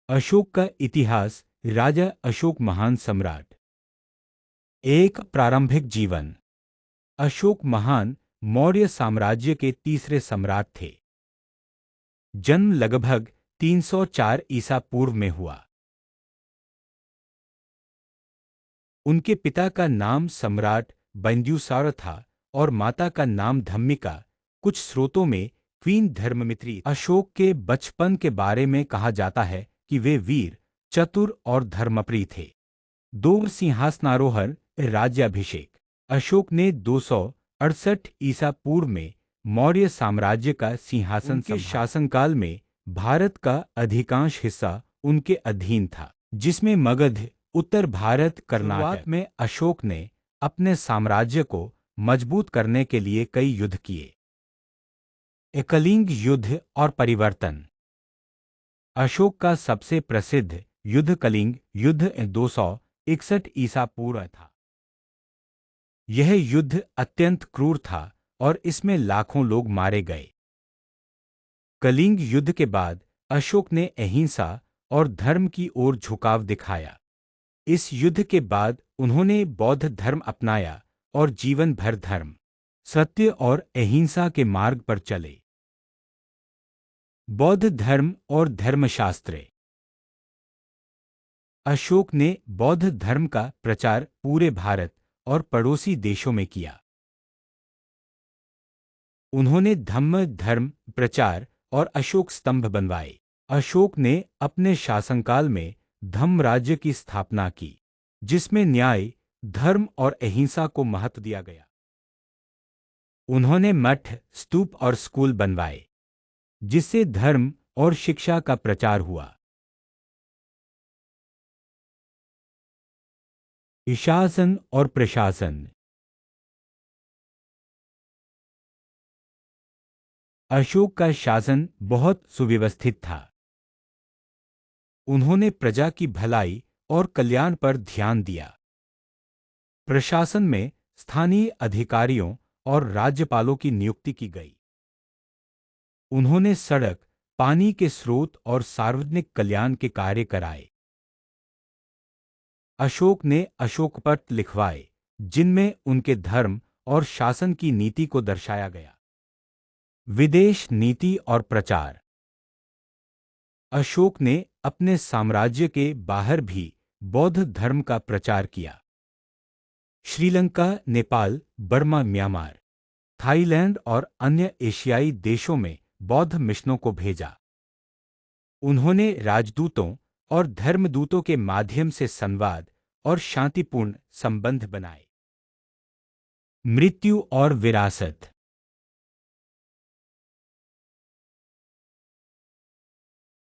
अशोक का इतिहास। राजा अशोक महान सम्राट। एक प्रारंभिक जीवन। अशोक महान मौर्य साम्राज्य के तीसरे सम्राट थे। जन्म लगभग 304 ईसा पूर्व में हुआ। उनके पिता का नाम सम्राट बिंदुसार था और माता का नाम धम्मिका। कुछ स्रोतों में क्वीन धर्ममित्री। अशोक के बचपन के बारे में कहा जाता है कि वे वीर, चतुर और धर्मप्रिय थे। दो सिंहासनारोहण। राज्याभिषेक। अशोक ने 268 ईसा पूर्व में मौर्य साम्राज्य का सिंहासन के शासनकाल में भारत का अधिकांश हिस्सा उनके अधीन था, जिसमें मगध, उत्तर भारत, कर्नाटक में अशोक ने अपने साम्राज्य को मजबूत करने के लिए कई युद्ध किए। कलिंग युद्ध और परिवर्तन। अशोक का सबसे प्रसिद्ध युद्ध कलिंग युद्ध 261 ईसा पूर्व था। यह युद्ध अत्यंत क्रूर था और इसमें लाखों लोग मारे गए। कलिंग युद्ध के बाद अशोक ने अहिंसा और धर्म की ओर झुकाव दिखाया। इस युद्ध के बाद उन्होंने बौद्ध धर्म अपनाया और जीवन भर धर्म, सत्य और अहिंसा के मार्ग पर चले। बौद्ध धर्म और धर्मशास्त्र। अशोक ने बौद्ध धर्म का प्रचार पूरे भारत और पड़ोसी देशों में किया। उन्होंने धम्म धर्म प्रचार और अशोक स्तंभ बनवाए। अशोक ने अपने शासनकाल में धम्म राज्य की स्थापना की, जिसमें न्याय, धर्म और अहिंसा को महत्व दिया गया। उन्होंने मठ, स्तूप और स्कूल बनवाए, जिससे धर्म और शिक्षा का प्रचार हुआ। शासन और प्रशासन। अशोक का शासन बहुत सुव्यवस्थित था। उन्होंने प्रजा की भलाई और कल्याण पर ध्यान दिया। प्रशासन में स्थानीय अधिकारियों और राज्यपालों की नियुक्ति की गई। उन्होंने सड़क, पानी के स्रोत और सार्वजनिक कल्याण के कार्य कराए। अशोक ने अशोकपट लिखवाए, जिनमें उनके धर्म और शासन की नीति को दर्शाया गया। विदेश नीति और प्रचार। अशोक ने अपने साम्राज्य के बाहर भी बौद्ध धर्म का प्रचार किया। Sri Lanka, Nepal, Burma, Myanmar, Thailand और अन्य एशियाई देशों में बौद्ध मिशनों को भेजा। उन्होंने राजदूतों और धर्मदूतों के माध्यम से संवाद और शांतिपूर्ण संबंध बनाए। मृत्यु और विरासत।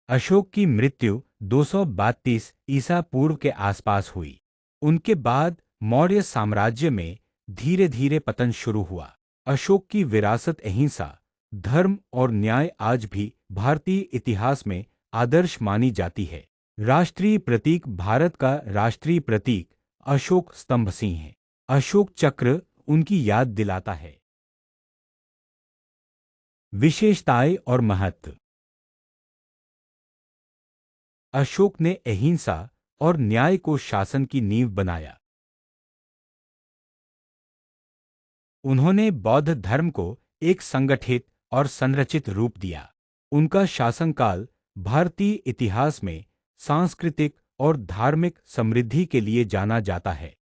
अशोक की मृत्यु 232 ईसा पूर्व के आसपास हुई। उनके बाद मौर्य साम्राज्य में धीरे धीरे पतन शुरू हुआ। अशोक की विरासत अहिंसा, धर्म और न्याय आज भी भारतीय इतिहास में आदर्श मानी जाती है। राष्ट्रीय प्रतीक। भारत का राष्ट्रीय प्रतीक अशोक स्तंभ सिंह है। अशोक चक्र उनकी याद दिलाता है। विशेषताएं और महत्व। अशोक ने अहिंसा और न्याय को शासन की नींव बनाया। उन्होंने बौद्ध धर्म को एक संगठित और संरचित रूप दिया। उनका शासनकाल भारतीय इतिहास में सांस्कृतिक और धार्मिक समृद्धि के लिए जाना जाता है।